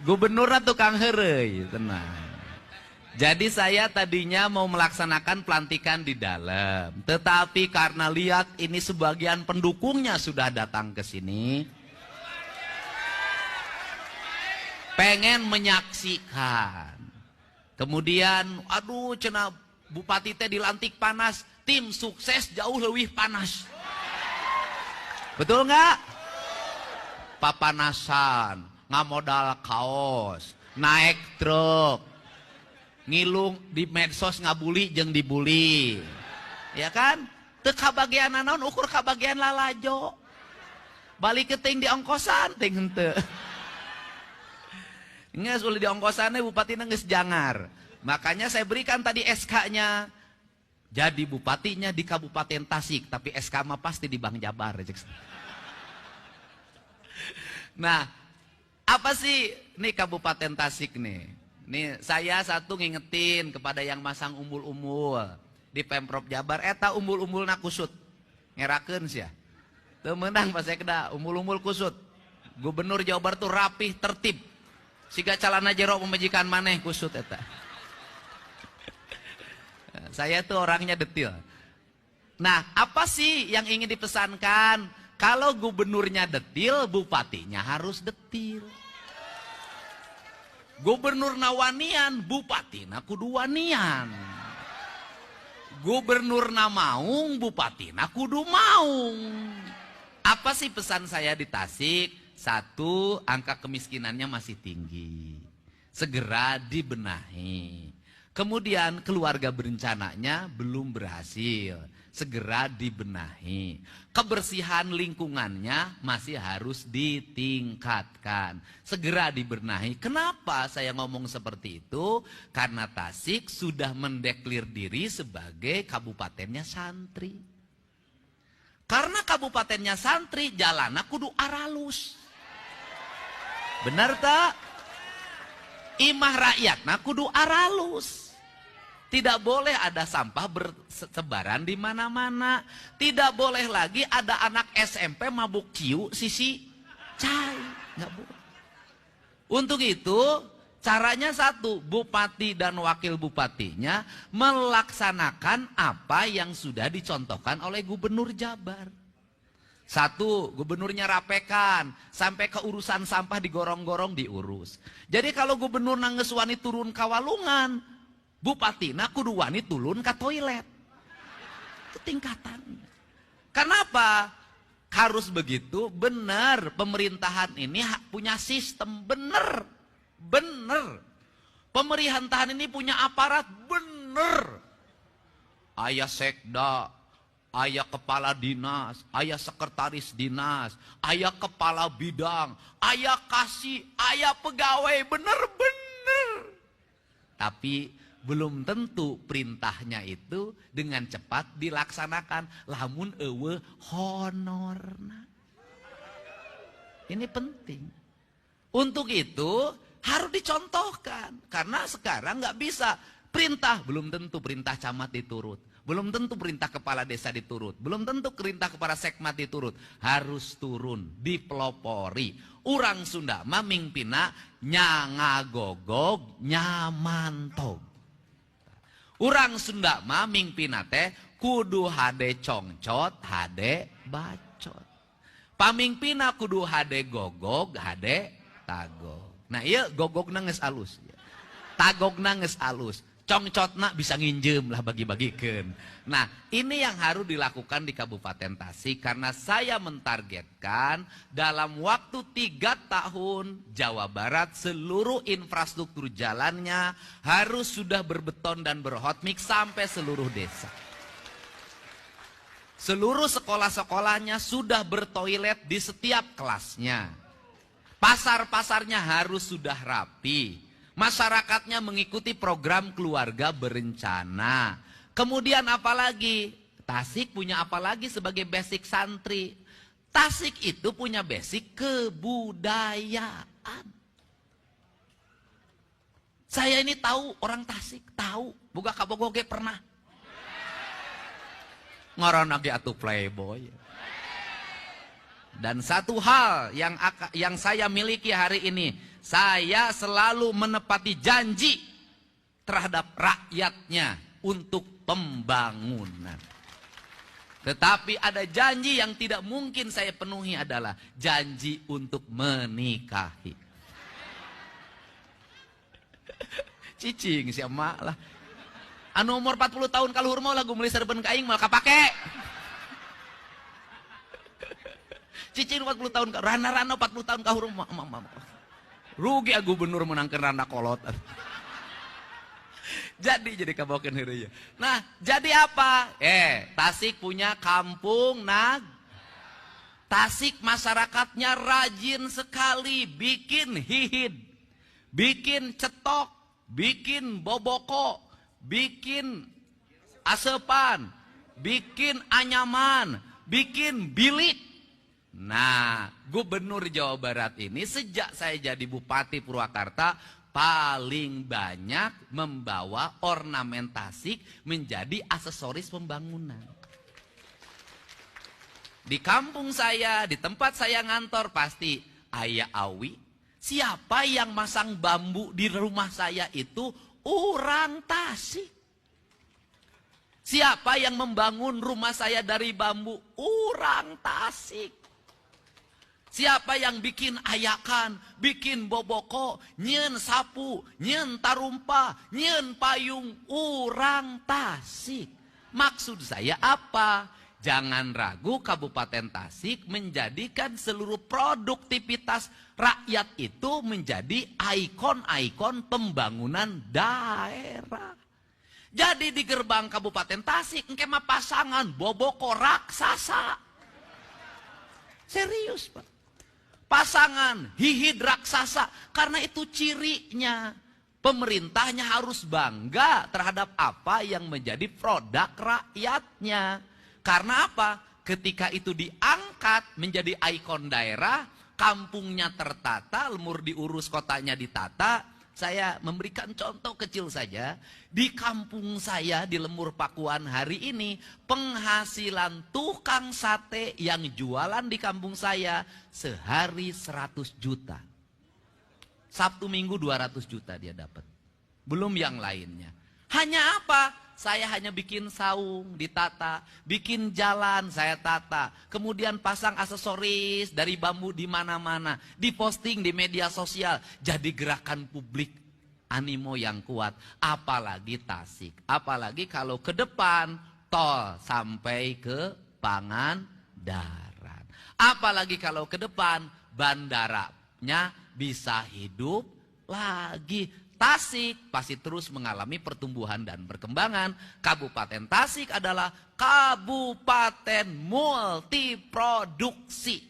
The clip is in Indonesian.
Gubernurna tukang heureuy, tenang. Jadi saya tadinya mau melaksanakan pelantikan di dalam, tetapi karena lihat ini sebagian pendukungnya sudah datang ke sini, pengen menyaksikan. Kemudian, aduh, cenah Bupati teh dilantik panas, tim sukses jauh lebih panas. Betul nggak? Papanasan, ngamodal kaos, naik truk, ngilung di medsos ngabuli jeung dibuli, ya kan? Teu kabagian naon ukur kabagian lalajo, balik ke ting di ongkosan ting henteu. Nges ulah di ongkosannya bupatinya nges jangar. Makanya saya berikan tadi SK-nya. Jadi bupatinya di Kabupaten Tasik, tapi SK mah pasti di Bank Jabar. Nah, apa sih nih Kabupaten Tasik nih? Nih saya satu ngingetin kepada yang masang umbul-umbul di Pemprov Jabar, eta umbul-umbulna kusut. Ngerakeun sia. Teu meunang pas sekda umbul-umbul kusut. Gubernur Jawa Barat tuh rapih, tertib. Siga calana jero pemajikan maneh kusut eta. Saya tuh orangnya detil. Nah, apa sih yang ingin dipesankan? Kalau gubernurnya detil, bupatinya harus detil. Gubernur nawanian, bupati na kudu wanian. Gubernur na maung, bupati na kudu maung. Apa sih pesan saya di Tasik? Satu, angka kemiskinannya masih tinggi. Segera dibenahi. Kemudian keluarga berencananya belum berhasil. Segera dibenahi. Kebersihan lingkungannya masih harus ditingkatkan. Segera dibenahi. Kenapa saya ngomong seperti itu? Karena Tasik sudah mendeklir diri sebagai kabupatennya santri. Karena kabupatennya santri, jalannya kudu aralus. Benar tak? Imah rakyatna kudu aralus. Tidak boleh ada sampah bersebaran di mana-mana. Tidak boleh lagi ada anak SMP mabuk ciu sisi cai. Nggak boleh. Untuk itu caranya satu, bupati dan wakil bupatinya melaksanakan apa yang sudah dicontohkan oleh Gubernur Jabar. Satu, gubernurnya rapekan, sampai ke urusan sampah digorong-gorong diurus. Jadi kalau gubernur nangges wani turun kawalungan, bupati na kudu wani turun ke toilet. Itu tingkatannya. Kenapa? Harus begitu, benar. Pemerintahan ini punya sistem, benar. Benar. Pemerintahan ini punya aparat, benar. Ayah sekda, ayah kepala dinas, ayah sekretaris dinas, ayah kepala bidang, ayah kasih, ayah pegawai, bener-bener. Tapi belum tentu perintahnya itu dengan cepat dilaksanakan. Lamun eueuh honorna. Ini penting. Untuk itu harus dicontohkan. Karena sekarang nggak bisa. Perintah, belum tentu perintah camat diturut. Belum tentu perintah kepala desa diturut. Belum tentu perintah kepala sekmat diturut. Harus turun, dipelopori. Urang Sunda mamimpina nyangagogog nyamantog. Urang Sunda mamimpina teh kudu hade congcot, hade bacot. Pamimpina kudu hade gogog, hade tagog. Nah iya gogogna geus alus. Tagogna geus alus. Congcotna bisa nginjem lah bagi-bagikeun. Nah ini yang harus dilakukan di Kabupaten Tasik. Karena saya mentargetkan dalam waktu 3 tahun Jawa Barat seluruh infrastruktur jalannya harus sudah berbeton dan berhotmik sampai seluruh desa. Seluruh sekolah-sekolahnya sudah bertoilet di setiap kelasnya. Pasar-pasarnya harus sudah rapi. Masyarakatnya mengikuti program keluarga berencana. Kemudian apalagi? Tasik punya apalagi sebagai basic santri? Tasik itu punya basic kebudayaan. Saya ini tahu orang Tasik, tahu. Boga kabogoge pernah. Ngaran lagi atuh playboy. Dan satu hal yang saya miliki hari ini, saya selalu menepati janji terhadap rakyatnya untuk pembangunan. Tetapi ada janji yang tidak mungkin saya penuhi adalah janji untuk menikahi. Cicing siapa lah. Anu umur 40 tahun kalau mau lagu mulai serben kaing malah kapake. Cicing 40 tahun, rana-rana 40 tahun kahur rugi gubernur menangkan rana kolot. Jadi kabokeun heureuy. Nah, jadi apa? Tasik punya kampung Tasik masyarakatnya rajin sekali bikin hihid, bikin cetok, bikin boboko, bikin asepan, bikin anyaman, bikin bilik. Nah, Gubernur Jawa Barat ini sejak saya jadi Bupati Purwakarta paling banyak membawa ornamen Tasik menjadi aksesoris pembangunan. Di kampung saya, di tempat saya ngantor pasti Ayah Awi. Siapa yang masang bambu di rumah saya itu orang Tasik. Siapa yang membangun rumah saya dari bambu? Orang Tasik. Siapa yang bikin ayakan, bikin boboko, nyen sapu, nyen tarumpa, nyen payung, orang Tasik. Maksud saya apa? Jangan ragu Kabupaten Tasik menjadikan seluruh produktivitas rakyat itu menjadi ikon-ikon pembangunan daerah. Jadi di gerbang Kabupaten Tasik, engke mah pasangan boboko raksasa. Serius, Pak. Pasangan hihid raksasa, karena itu cirinya. Pemerintahnya harus bangga terhadap apa yang menjadi produk rakyatnya. Karena apa? Ketika itu diangkat menjadi ikon daerah, kampungnya tertata, lemur diurus, kotanya ditata. Saya memberikan contoh kecil saja. Di kampung saya di Lemur Pakuan hari ini, penghasilan tukang sate yang jualan di kampung saya sehari 100 juta. Sabtu Minggu 200 juta dia dapat. Belum yang lainnya. Hanya apa? Saya hanya bikin saung, ditata, bikin jalan, saya tata. Kemudian pasang aksesoris dari bambu di mana-mana, diposting di media sosial, jadi gerakan publik, animo yang kuat. Apalagi Tasik, apalagi kalau ke depan tol sampai ke Pangandaran. Apalagi kalau ke depan bandaranya bisa hidup lagi. Tasik pasti terus mengalami pertumbuhan dan perkembangan. Kabupaten Tasik adalah kabupaten multiproduksi.